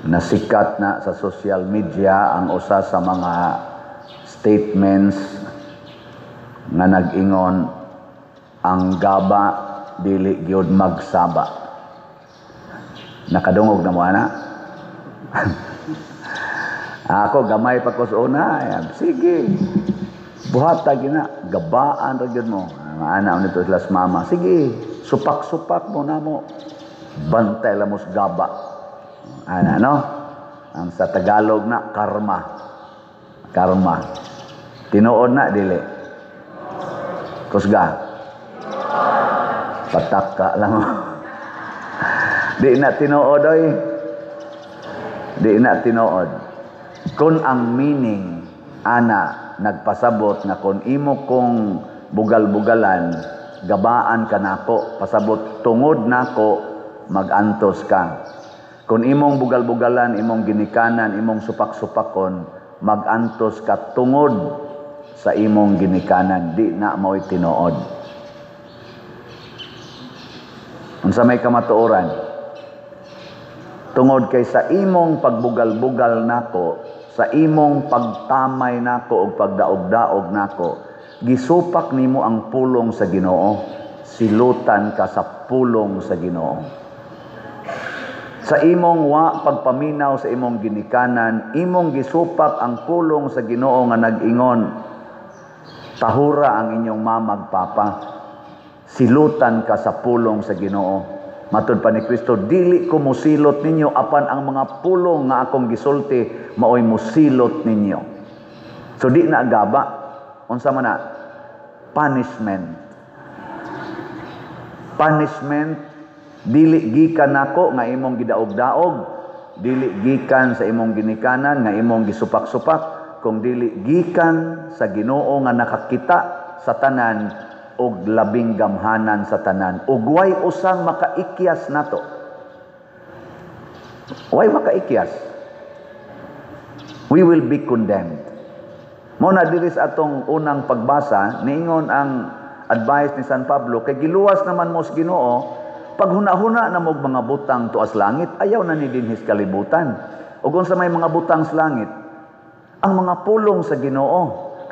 Nasikat na sa social media ang usa sa mga statements nga nag-ingon ang gaba dili gyud magsaba. Nakadungog na mo ana? Ako gamay pa ko sa una, sige. Buhata gina, gabaan ra gyud mo. Ana nito las mama. Sige, supak-supak mo na mo. Bantay la mo sa gaba. Ana no? Ang sa Tagalog na karma. Karma. Tinuod na dili. Kusga. Patak ka lang mo. Di na tinuod oy. Di na tinuod. Kung ang meaning ana nagpasabot na kung imo kong bugal-bugalan, gabaan ka nako, pasabot tungod nako, magantos ka. Kung imong bugal-bugalan, imong ginikanan, imong supak-supakon, magantos ka tungod sa imong ginikanan, di na mo'y tinuod. Unsa may kamatuoran? Tungod kay sa imong pagbugal-bugal nako, sa imong pagtamay nako o pagdaog-daog nako, gisupak nimo ang pulong sa Ginoo, silutan ka sa pulong sa Ginoo. Sa imong wa pagpaminaw sa imong ginikanan, imong gisupak ang pulong sa Ginoo nga nag-ingon, tahura ang inyong mamag papa, silutan ka sa pulong sa Ginoo. Matud pa ni Kristo, dili ko musilot ninyo apan ang mga pulong nga akong gisulti maoy musilot ninyo. So di na gaba, unsa man na? Punishment. Punishment dili gikan nako nga imong gidaog-daog, dili gikan sa imong ginikanan nga imong gisupak-supak, kung dili gikan sa Ginoo nga nakakita sa tanan og labing gamhanan sa tanan, ug way usang makaikyas nato. Way makaikyas. We will be condemned. Mo na diri sa atong unang pagbasa, niingon ang advice ni San Pablo, kay giluwas naman mo sa Ginoo, pag huna-huna na mog mga butang tuas langit, ayaw na ni dinhis kalibutan. O kung sa may mga butang sa langit, ang mga pulong sa Ginoo.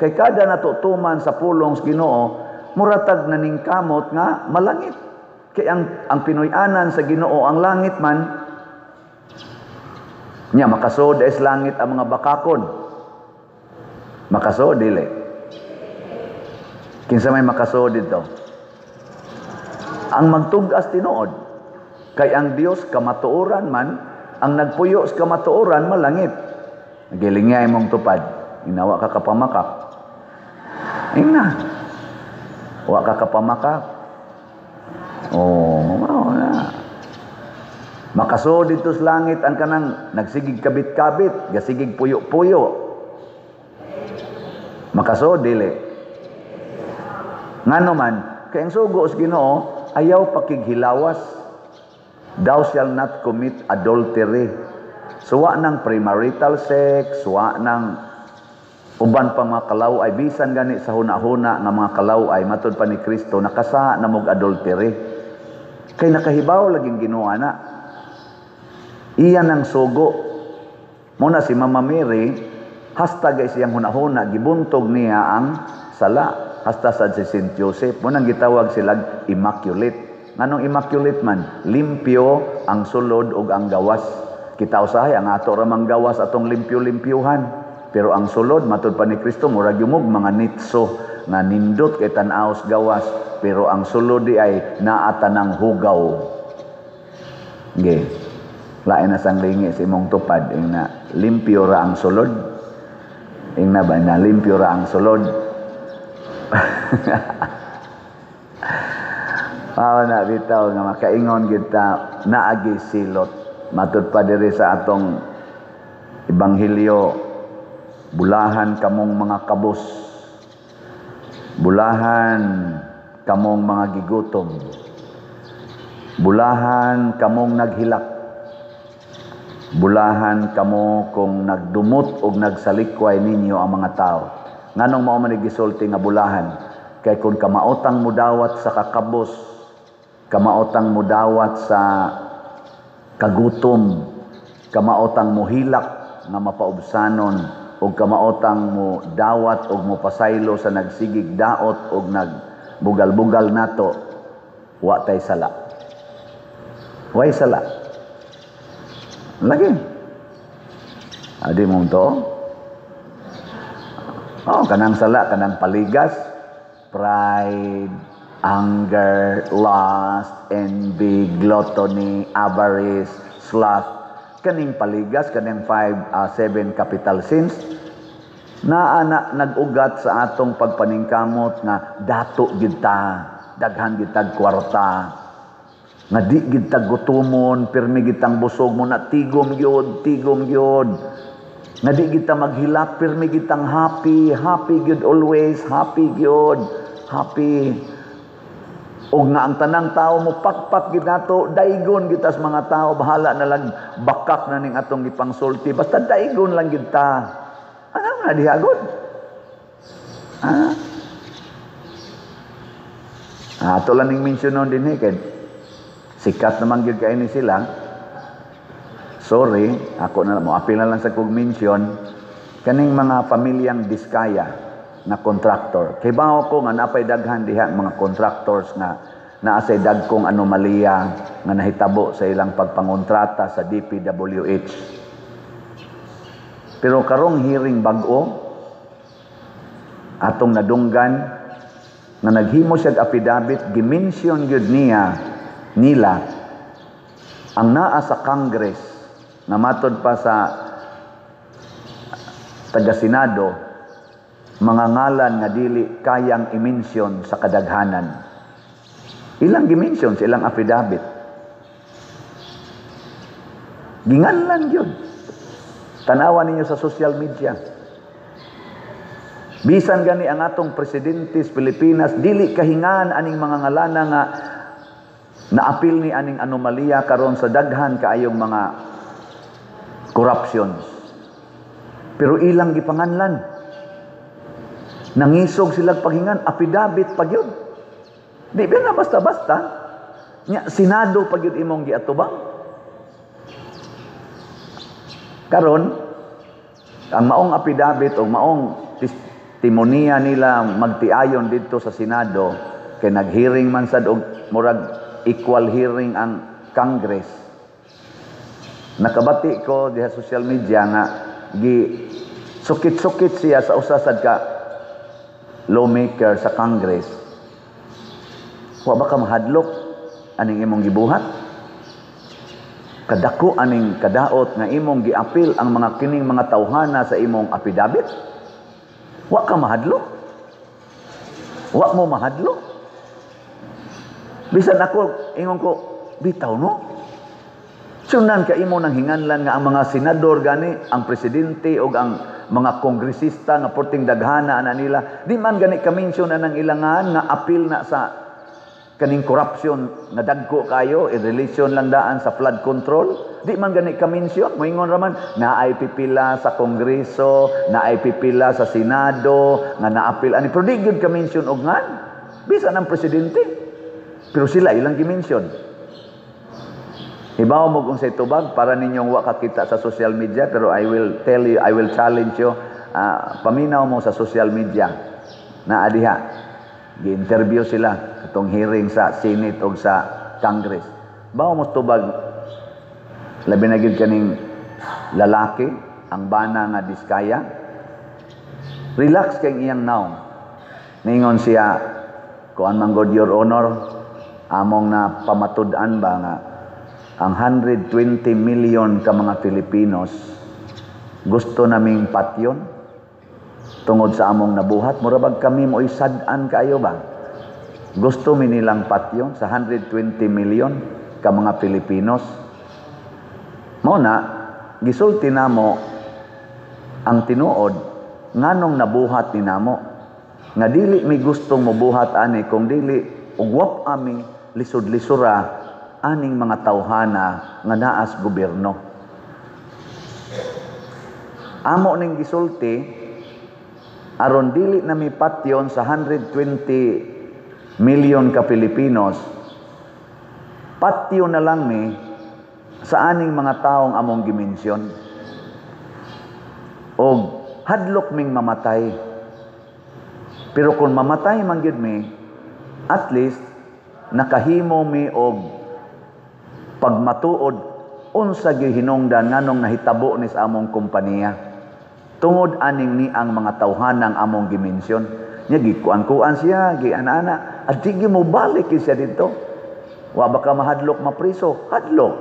Kay kada natutuman sa pulong sa Ginoo, muratag na ning kamot nga malangit. Kay ang Pinoy-anan sa Ginoo, ang langit man, nya makasod is langit ang mga bakakon. Makasod, dili. Kinsa may makasod dito? Ang magtugas tinuod. Kay ang Dios kamatuoran man, ang nagpuyo sa kamatuoran malangit. Nagilingay mong tupad. Inawa ka kapamakak. Ina. Wa ka kapamakak. Na. Makasod dito sa langit ang kanang nagsigig kabit-kabit, gasigig puyo-puyo. Makasod dili. Ngano man, kay ang sugo sa Ginoo, ayaw pakighilawas. Thou shall not commit adultery. Suwa ng premarital sex, suwa ng uban pa mga kalaway, bisan gani sa huna-huna nga mga kalaway, matud pa ni Kristo, nakasa na mog adultery. Kay nakahibaw laging Ginoo na. Iyan ang sugo. Muna si Mama Mary, hasta guys siyang huna-huna, gibuntog niya ang sala. Hasta sa si St. Joseph, munang gitawag sila immaculate. Nganong immaculate man? Limpyo ang sulod ug ang gawas. Kita usahay, ang ato ramang gawas atong limpyo-limpyuhan. Pero ang sulod, matud pa ni Kristo, murag yumog mga nitso nga nindot kay tan-aos gawas. Pero ang sulod di ay naata ng hugaw. Okay. Lain na sang lingi sa imong tupad. Ing na limpyo ra ang sulod. Ing na ba na limpyo ra ang sulod. Na bitaw nga makaingon kita naagi silot. Matud pa diri sa atong ebanghelyo, bulahan kamong mga kabus, bulahan kamong mga gigutom, bulahan kamong naghilak, bulahan kamo kung nagdumot o nagsalikway ninyo ang mga tao. Nganong mao man gisulti nga bulahan? Kay kung kamaotang mudawat sa kakabos, kamaotang mudawat sa kagutom, kamaotang mohilak nga mapaubsanon o kamaotang mo dawat o mo pasaylo sa nagsigig daot o nagbugal-bugal nato, wa tay sala. Way sala. Lagi. Adi mo to? Kanang sala, kanang paligas, pride, anger, lust, envy, gluttony, avarice, sloth, kaning paligas, kaning 7 capital sins, na nag-ugat sa atong pagpaningkamot nga dato gid ta, daghan gid tag kwarta, nga di gid tag gutumon, pirmi gid tang busog mo na tigom gyud, nga di gid ta maghilak, pirmi gid tang happy gyud always, happy gyud, happy. Og nga ang tanang tao mo pakpak gid nato, daigon gid tas mga tao, bahala na lang bakak na ning atong gipangsulti, basta daigon lang gid ta. Ano na dihagod? Ato lang ning mensyonon din kay sikat naman gyud kay ni sila. Sorry, ako na mo apil na lang sa kog mention kaning mga pamilyang Diskaya na contractor. Kay bawo ko nga napay daghan diha mga contractors nga naasay dagkong anomalya nga nahitabo sa ilang pagpangontrata sa DPWH. Pero karong hearing bag-o atong nadunggan nga naghimo siya affidavit, gimension gyud nila ang naa sa Congress na matod pa sa taga-Senado, mga ngalan nga dili kayang i-mention sa kadaghanan. Ilang gi-mention sa ilang affidavit. Ginganlan yun. Tanawan ninyo sa social media. Bisan gani ang atong presidente sa Pilipinas, dili kahingan aning mga ngalana nga naapil ni aning anomalya karon sa daghan kaayong mga corruptions. Pero ilang gipanganlan. Nangisog sila paghingan, affidavit pag yun. Di ba na basta-basta? Senado pag yun imong giatubang. Karon, ang maong affidavit o maong testimonya nila magtiayon dito sa Senado, kay nag-hearing man sad og murag equal hearing ang Congress. Nakabati ko diha social media nga sukit-sukit siya sa usasad ka lawmaker sa Congress. Wa ba ka mahadlok aning imong gibuhat? Kadako aning kadaot nga imong giapil ang mga kining mga tawhana sa imong affidavit? Wa ka mahadlok? Wa mo mahadlok? Bisan ako ingon ko bitaw no? Sunan ka imo nang hinganlan nga ang mga senador gani, ang presidente o ang mga kongresista nga porting daghana ana nila, di man gani ka-mention anang ilangan nga apil na sa kaning corruption nga dagko kayo in relation lang daan sa flood control, di man gani ka-mention. Moingon raman naay pipila sa kongreso, naay pipila sa senado nga naapil ani, pero di gyud ka-mention og ngan bisan ang presidente, pero sila ilang gi-mention. Hibaw mo kung sa itubag para ninyong wakakita sa social media, pero I will tell you, I will challenge you, paminaw mo sa social media na adiha, gi-interview sila itong hearing sa Senate o sa Congress. Bawa mo tubag, labi na gid kaning lalaki, ang bana nga Diskaya, relax kay iyang naong. Ningon siya, kuan man God your honor, among na pamatud-an ba nga ang 120 million ka mga Filipinos gusto naming patyon tungod sa among nabuhat. Murabag kami mo isad-an kayo ba? Gusto mi nilang patyon sa 120 million ka mga Filipinos. Mao na gisulti namo ang tinuod nganong nabuhat ni namo nga dili mi gustong mobuhat ani kung dili ugwap ami lisod-lisura aning mga tawhana nga naas gobyerno. Amo ning gisulti aron dili na mi patyon sa 120 million ka Pilipinos, patyo na lang mi sa aning mga taong among gimensyon. O hadlok ming mamatay. Pero kung mamatay man gyud mi, at least nakahimo mi og pagmatuod unsa gyud hinungdan nganong nahitabo ni sa among kompanya. Tungod aning ni ang mga tawhanang among gimensyon. Nya gikuan-kuan siya, giana-ana, at di mo balik siya dito. Wa ba ka mahadlok mapriso? Hadlok.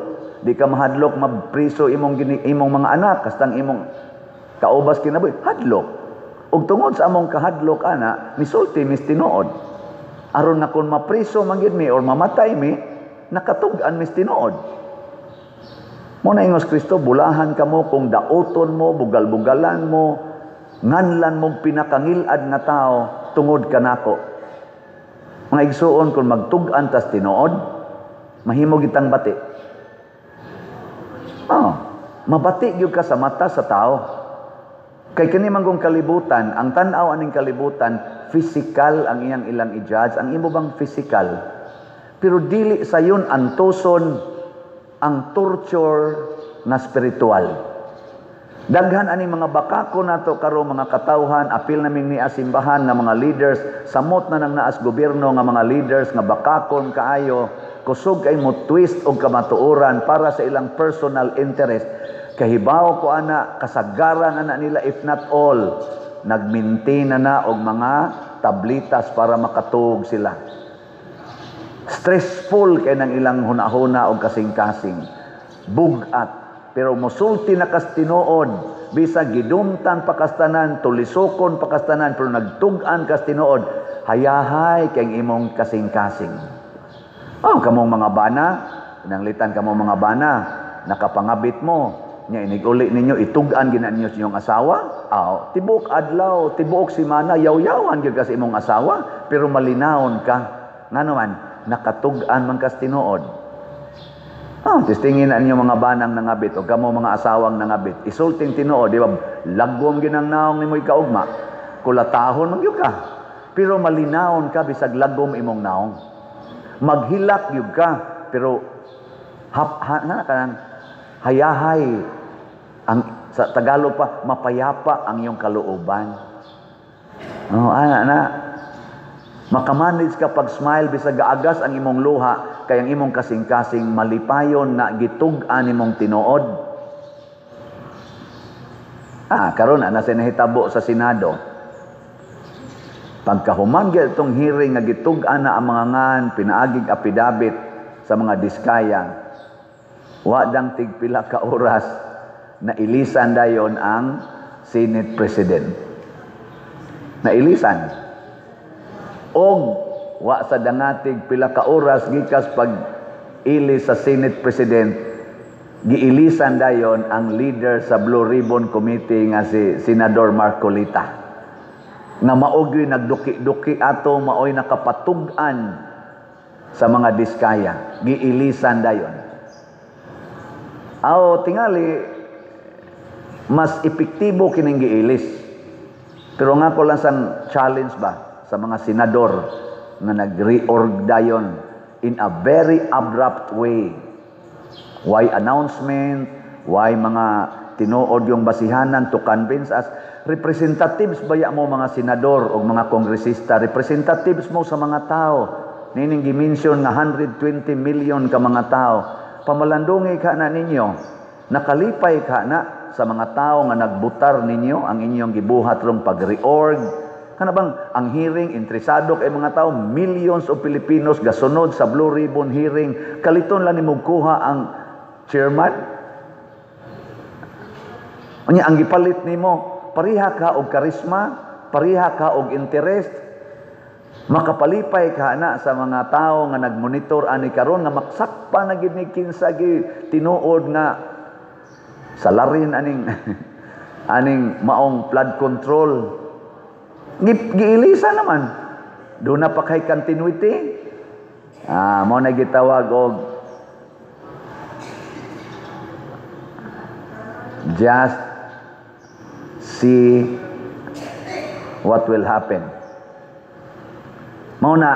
Di ka mahadlok mapriso imong mga anak, kastang imong kaubas kinabuhi. Hadlok. Ug tungod sa among kahadlok ana, misulti mis tinuod. Aron na kung mapriso man gyud mi or mamatay mi, nakatug-an mis tinuod. Muna ingos Kristo, bulahan ka mo kung daoton mo, bugal-bugalan mo, nganlan mo pinakangilad nga tao, tungod ka nako. Mga igsuon, kung magtug-an tas tinuod, mahimo gitang bati. Mabati gyud ka sa mata sa tao. Kay kini manggong kalibutan, ang tan-aw aning kalibutan, physical ang iyang ilang i-judge, ang imo bang physical. Pero dili sayon antuson ang torture na spiritual. Daghan aning mga bakako nato karo mga katawhan, apil naming ni asimbahan nga mga leaders, samot na nang naas gobyerno nga mga leaders nga bakakon kaayo, kusog kay mo twist og kamatuoran para sa ilang personal interest. Kahibaw ko ana, kasagaran ana nila if not all, nagmintin na og mga tablitas para makatuog sila. Stressful kay nang ilang hunahuna og kasing-kasing. Bugat. Pero musulti na kastinuod, bisa gidumtan pakastanan, tulisokon pakastanan, pero nagtug-an kastinuod, hayahay kay imong kasing-kasing. Kamong mga bana, inanglitan kamong mga bana, nakapangabit mo, nya iniguli ninyo, itug-an gina ninyo sa inyong asawa, tibok adlaw, tibok simana, yaw-yawan gyud ka sa imong asawa, pero malinawon ka. Nga naman, nakatug-an man kastinuod. Tistingin na ninyo mga banang nangabit o kamo mga asawang nangabit. Isulting tinuod, di ba? Lagom ginang naong ni mo'y kaugma. Kulatahon man yun ka. Pero malinawon ka bisag lagom imong naong. Maghilak yun ka. Pero hayahay. Sa Tagalog pa, mapayapa ang iyong kalooban. Makamanage ka pag smile bisag gaagas ang imong luha kay ang imong kasing-kasing malipayon na gitug-an imong tinuod. Karon na sinahitabo sa Senado. Pagkahuman gyud itong hearing nga gitug-an na ang mga ngan pinaagig apidabit sa mga diskaya. Wa dang tigpila ka oras na ilisan dayon ang Senate President. Nailisan. Og wa sa dangatig pila ka oras gikas pag ilis sa Senate President, giilisan dayon ang leader sa Blue Ribbon Committee nga si Senador Marcolita. Nga maogy nagduki-duki ato, maoy nakapatug-an sa mga diskaya. Giilisan dayon. Tingali mas epektibo kining giilis. Pero nga ko lang sa challenge ba sa mga senador na nag-reorg dayon in a very abrupt way. Why announcement? Why mga tinuod yung basihanan to convince us? Representatives baya mo mga senador o mga kongresista? Representatives mo sa mga tao. Nining gimension nga 120 million ka mga tao. Pamalandungi ka na ninyo. Nakalipay ka na sa mga tao nga nagbutar ninyo ang inyong gibuhat rong pag-reorg. Kanabang ang hearing, interesado kay mga tao, millions of Filipinos gasunod sa Blue Ribbon hearing, kaliton lang ni mugkuha ang chairman. Ang gipalit nimo, pariha ka og karisma, pariha ka og interest, makapalipay ka na sa mga tao nga nagmonitor ani karon nga maksakpa na gid ni kinsa gi tinuod nga salarin aning maong flood control. Giilisa naman. Doon na pa kay continuity. Mo na gitawag og just see what will happen. Mo na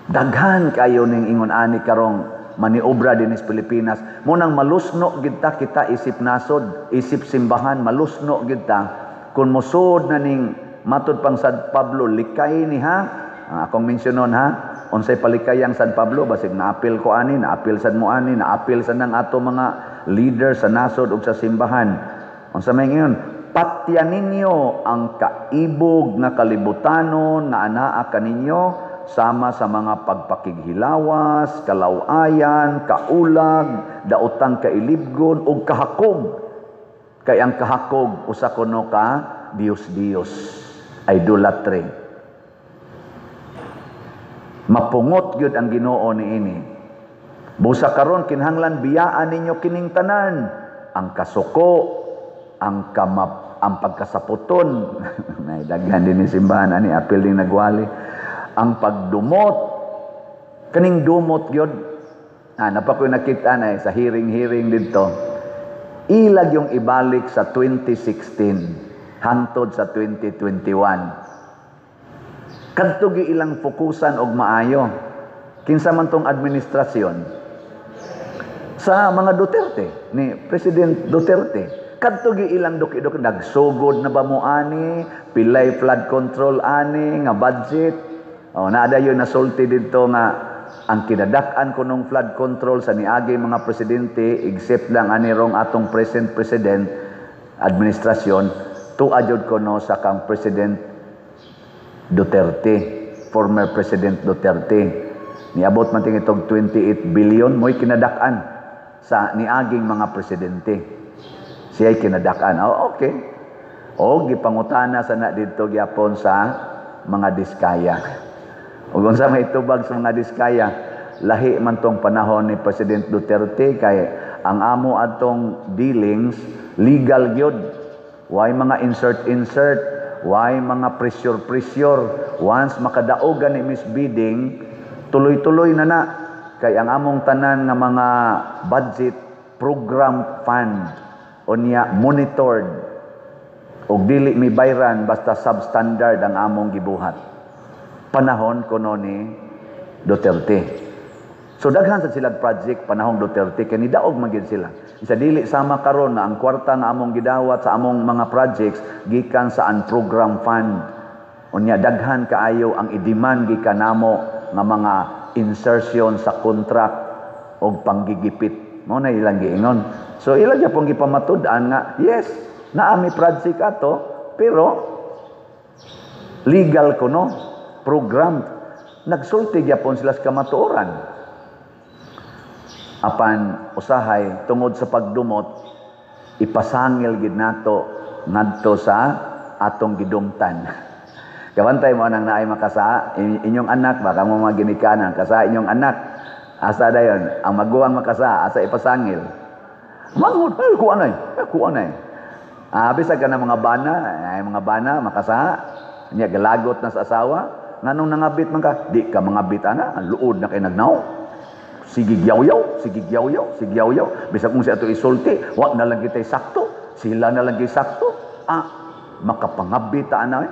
daghan kayo ning ingon ani karong maniobra din sa Pilipinas. Munang malusno kita isip nasod, isip simbahan, malusno kita kung musod na ning matud pang San Pablo likay ni ha. Akong mensyonon ha, unsay palikayang San Pablo basig naapil ko ani, naapil sad mo ani, naapil sad nang ato mga leader sa nasod ug sa simbahan. Unsa may ngayon, patyan ninyo ang kaibog nga kalibutanon nga anaa kaninyo sama sa mga pagpakighilawas, kalawayan, kaulag, daotang kailibgon ug kahakog. Kay ang kahakog usa kuno ka Dios-Dios, idolatry. Mapungot gyud ang Ginoo niini. Busa karon kinahanglan biyaan ninyo kining tanan, ang kasuko, ang pagkasaputon, may daghan din ni simbahan ani apil din nagwali, ang pagdumot, kaning dumot gyud. Napa ko nakita na sa hearing dito. Ilag yung ibalik sa 2016 hangtod sa 2021. Kadto gi ilang fokusan og maayo. Kinsa man tong administrasyon sa mga Duterte ni President Duterte. Kadto gi ilang dukidok nagsugod na ba mo ani, pilay flood control ani nga budget. Naadayon nasulti dito nga ang kinadak-an kunong flood control sa niagi mga presidente except lang ani rong atong present president administrasyon tuadjod kuno sa kang President Duterte, former President Duterte. Niabot man ting itong 28 billion mo'y kinadak-an sa niaging mga presidente. Siya'y kinadak-an. Okay. O gipangutana sa na dito gyapon sa mga diskaya. Ug unsa may tubag sa mga diskaya, lahi man tong panahon ni President Duterte kay ang amo atong dealings legal gyud. Way mga insert, way mga pressure. Once makadaogan ni misbidding, tuloy-tuloy na. Kay ang among tanan nga mga budget program fund unya monitored ug dili mi bayran basta substandard ang among gibuhat. Panahon kuno ni Duterte. So daghan sa silang project panahong Duterte kay nidaog man gyud sila. Isa dili sama karon na ang kwarta nga among gidawat sa among mga projects gikan sa unprogram fund. Unya daghan kaayo ang i-demand gikan namo nga mga insertion sa contract o panggigipit. Mo na ilang giingon. So ilang gyapon gipamatud-an nga yes, naa mi project ato pero legal kuno, program. Nagsulti gyapon sila sa kamatuoran. Apan usahay tungod sa pagdumot ipasangil gid nato ngadto sa atong gidumtan. Kabantay mo nang naay makasa inyong anak baka mo maginikanan kasa inyong anak asa dayon ang maguwang makasa asa ipasangil. Mangod ko anay. Bisag ka na mga bana makasa nya galagot na sa asawa nganong nangabit man ka di ka mangabit ana ang luod na kay nagnaw. Sige gyaw-yaw. Bisag kung siya ito isulti, wag na lang kita'y sakto. Sila na lang kita'y sakto. Makapangabit na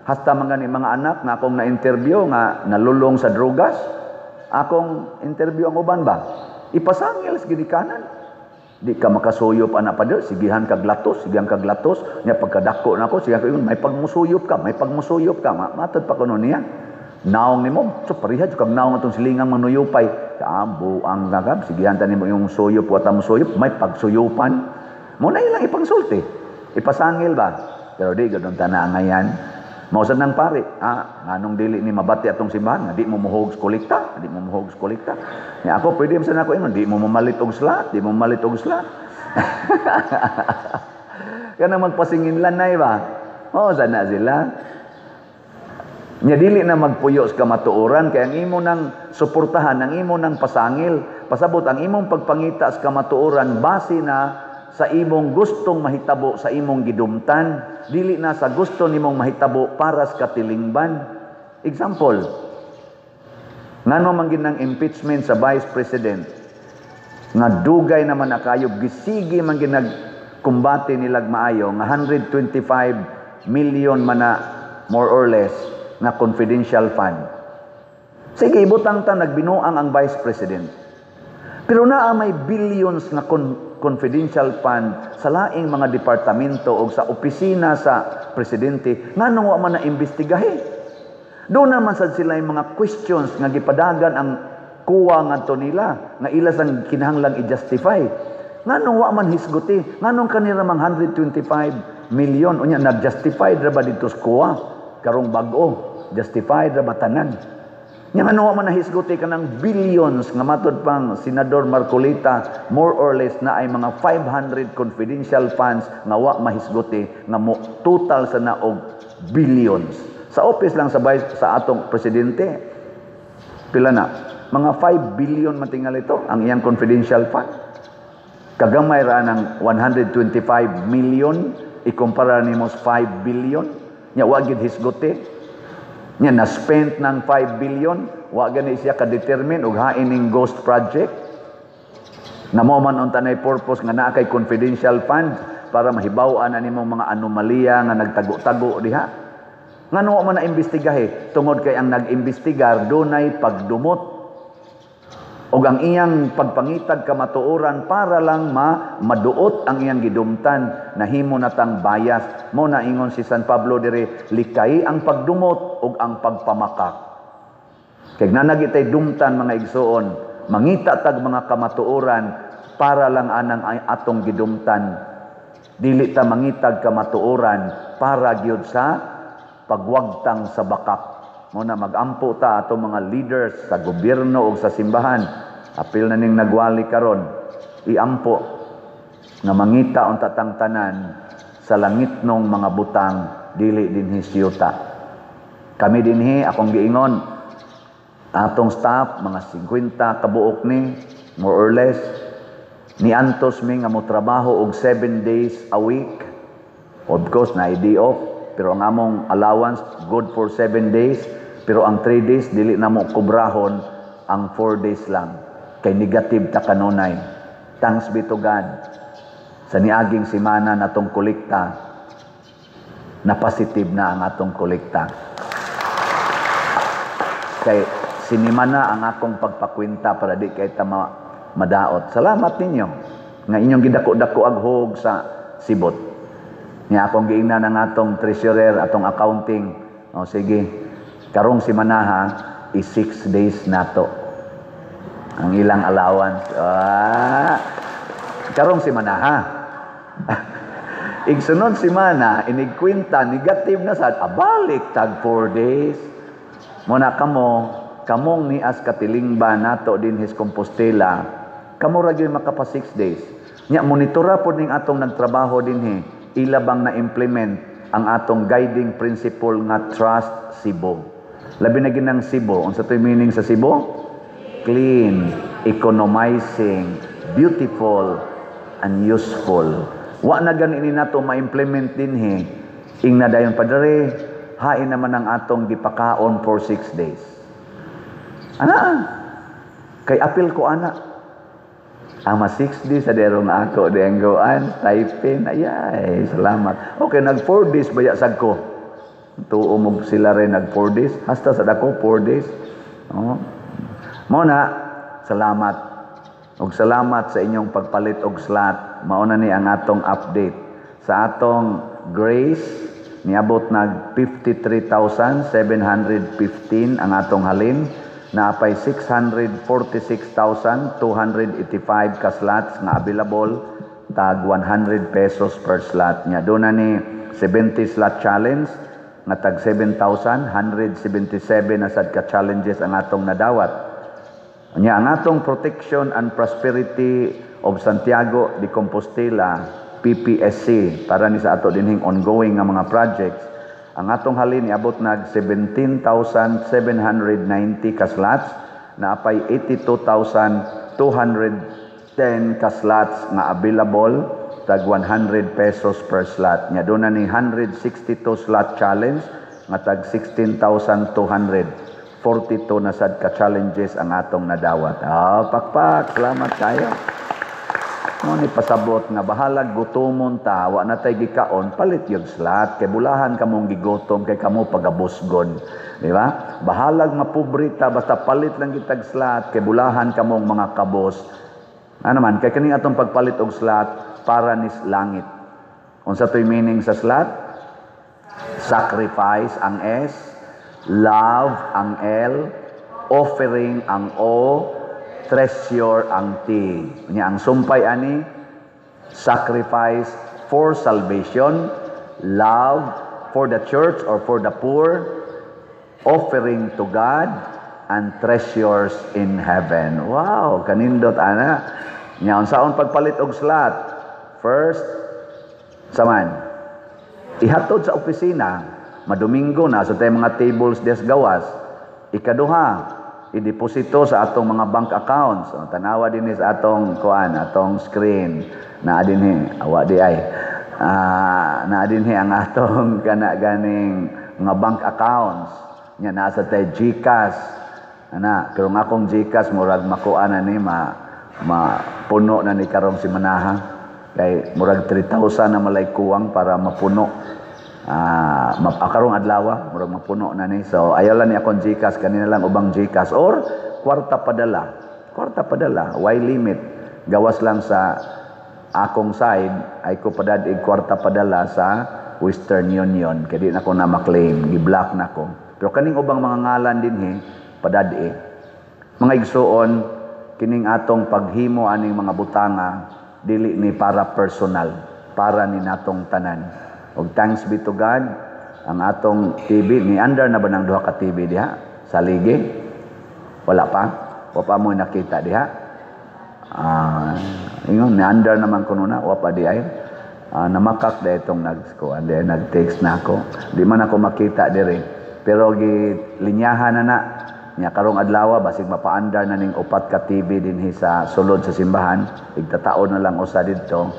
Hasta mga anak na akong na-interview nga nalulong sa drogas. Akong interview ang uban ba? Ipasangil sa ginikanan. Di ka makasuyop anak pa dito. Sigihan kag latos. Nya pagkadako na ako, sigihan ko yun, may pagmusuyop ka. Matod pa ko nun niya. Naong ni mo, so parihad kag naong atong silingang manuyupay. Kaambo ang gagab, sigihan tani mo yung suyop wa ta mo suyop, may pagsuyupan. Mo na ilang ipangsulti. Ipasangil ba? Pero di gadon tana ngayan. Mao sad nang pare, nganong dili ni mabati atong simbahan, di mo muhog sa kolekta. Nya ako pwede man ako ingon, di mo mamalit og slot. Kana magpasingin lanay ba? Sana sila. Nya dili na magpuyo sa kamatuoran kay ang imo nang suportahan, ang imo nang pasangil, pasabot ang imong pagpangita sa kamatuoran base na sa imong gustong mahitabo sa imong gidumtan, dili na sa gusto nimong mahitabo para sa katilingban. Example, ngano man gid nang impeachment sa Vice President nga dugay naman nakayog gisigi man gid nagkumbate nilag maayo nga 125 million man na more or less na confidential fund. Sige, ibutang ta nagbinuang ang Vice President. Pero naa may billions na confidential fund sa laing mga departamento o sa opisina sa presidente nganong wa man na imbestigahe. Doon naman sad sila yung mga questions nga gipadagan ang kuwa ngadto nila nga ila sang kinahanglang i-justify. Nganong wa man hisguti? Nganong kanira mang 125 million unya nag-justify ra ba dito sa kuwa? Karong bag-o, justified ra ba tanan? Nya ano man nahisguti ka ng billions nga matod pang Senador Marcolita, more or less na ay mga 500 confidential funds nga wa mahisguti nga mo total sa naog billions. Sa office lang sa atong presidente, pila na? Mga 5 billion matingal ito ang iyang confidential fund. Kagamay ra ng 125 million ikumpara nimo sa 5 billion. Nya wa gid hisguti. Nya na-spent ng 5 billion, wa gani siya ka-determine og hain ning ghost project. Na mo man unta nay purpose nga naa kay confidential fund para mahibaw-an na nimong mga anomalya nga nagtago-tago diha. Ngano wa man na imbestigahe tungod kay ang nag-imbestigar dunay pagdumot og ang iyang pagpangitag kamatuoran para lang maduot ang iyang gidumtan nahimo natang bias. Mo na ingon si San Pablo dire, likay ang pagdumot og ang pagpamakak. Kay nanagitay dumtan mga igsoon, mangita tag mga kamatuoran para lang anang atong gidumtan. Dili ta mangitag kamatuoran para gyud sa pagwagtang sa bakak. Muna magampo ta ato mga leaders sa gobyerno o sa simbahan. Apil na ning nagwali karon, iampo nga mangita on tatang tanan sa langit nung mga butang dili dinhi siyuta. Kami dinhi akong giingon atong staff mga 50 kabuok ni more or less ni antos mi nga mo trabaho og 7 days a week. Of course na day off pero ang among allowance good for 7 days. Pero ang 3 days, dili na mo kubrahon, ang 4 days lang. Kay negative ta kanunay. Thanks be to God. Sa niaging simana natong kolekta, na positive na ang atong kolekta. Kay sinimana ang akong pagpakwenta para di kay ta madaot. Salamat ninyo. Nga inyong gidako-dako aghog sa sibot. Nga akong giingnan ang atong treasurer, atong accounting. O sige. Karong si Manaha is 6 days nato ang ilang allowance. Karong si Manaha igsunod si Mana inigkwenta negative na sad abalik tag 4 days. Muna kamong ni as katilingba nato din his Compostela kamo ra gyud makapa 6 days. Nya monitora pod ning atong nagtrabaho dinhi ila bang na implement ang atong guiding principle nga trust Cebu. Labi na ginang Cebu. Unsa to'y meaning sa Cebu? Clean, economizing, beautiful, and useful. Wa na ganin nato ma-implement din ing na dayon padre, hain naman ang atong gipakaon for 6 days. Kay apil ko ana. Ama 6 days sa derong ako denggoan, typing, ayay, salamat. Okay, nag 4 days baya sad ko. Tuumog sila rin nag 4 days. Hasta sa dako 4 days. Muna, salamat. Og salamat sa inyong pagpalit og slot. Mauna ni ang atong update. Sa atong grace, niabot nag 53,715 ang atong halin. Naapay 646,285 ka slots nga available. Tag 100 pesos per slot. Nya doon na ni 70 slot challenge. Nga tag 7,177 na sad ka challenges ang atong nadawat. Nya ang atong Protection and Prosperity of Santiago de Compostela PPSC para ni sa ato dinhing ongoing nga mga projects. Ang atong halin niabot nag 17,790 ka slots na apay 82,210 ka slots nga available tag 100 pesos per slot. Nya doon na ni 162 slot challenge nga tag 16,200. 42 na sad ka challenges ang atong nadawat. Pakpak, salamat kayo. Mo ni pasabot nga bahalag gutomon ta, wa na tay gikaon, palit yung slot kay bulahan kamong gigotom kay kamo pagabusgon. Di ba? Bahalag mapobrita basta palit lang gitag slot kay bulahan kamong mga kabos. Ano man, kay kaning atong pagpalit og slot para ni langit. Unsa to'y meaning sa slot? Sacrifice ang S, love ang L, offering ang O, treasure ang T. Nya ang sumpay ani, sacrifice for salvation, love for the church or for the poor, offering to God, and treasures in heaven. Wow, kanindot ana. Nya unsaon pagpalit og slot? First, saman, ihatod sa opisina, madomingo na sa tayong mga tables des gawas. Ikaduha, ideposito sa atong mga bank accounts. O, tanawa din sa atong kuan, atong screen na dinhi awa di ay. Na dinhi ang atong kana ganing mga bank accounts. Nya nasa tay GCash. Ana, pero nga akong GCash murag makuan na ni mapuno na ni karong simanaha. Kay murag 3,000 na malay kuwang para mapuno. Karong adlaw murag mapuno na ni. So ayaw lang ni akong GCash, kanina lang ubang GCash or kwarta padala. Kwarta padala, why limit? Gawas lang sa akong side ay ko padadig kwarta padala sa Western Union. Kaya di na ko na maklaim, gi-block na ko. Pero kaning ubang mga ngalan dinhi padadi. Mga igsuon, kining atong paghimo aning mga butanga dili ni para personal, para ni natong tanan. Og thanks be to God, ang atong TV ni under na ba ng duha ka TV diha sa ligi? Wala pa. Wa pa mo nakita diha. Ingon ni under naman kuno na wa pa di ay. Namakak da itong nag-text na ako. Di man ako makita diri. Pero linyahan na nya karong adlaw basig mapaandar na ning upat ka TV dinhi sa sulod sa simbahan, igtataon na lang usa didto.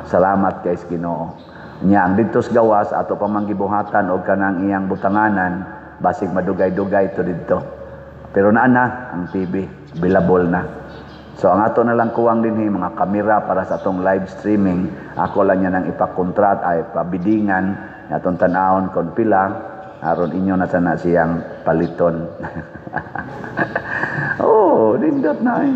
Salamat kay Ginoo. Nya ang didto sa gawas ato pa manggibuhatan og kanang iyang butanganan basig madugay-dugay to didto. Pero naa na ang TV, available na. So ang ato na lang kuwang dinhi mga kamera para sa atong live streaming. Ako lang yan ang ipakontrat ay pabidingan atong tan-awon kon pila aron inyo na sana siyang paliton. Oh, dindot na eh.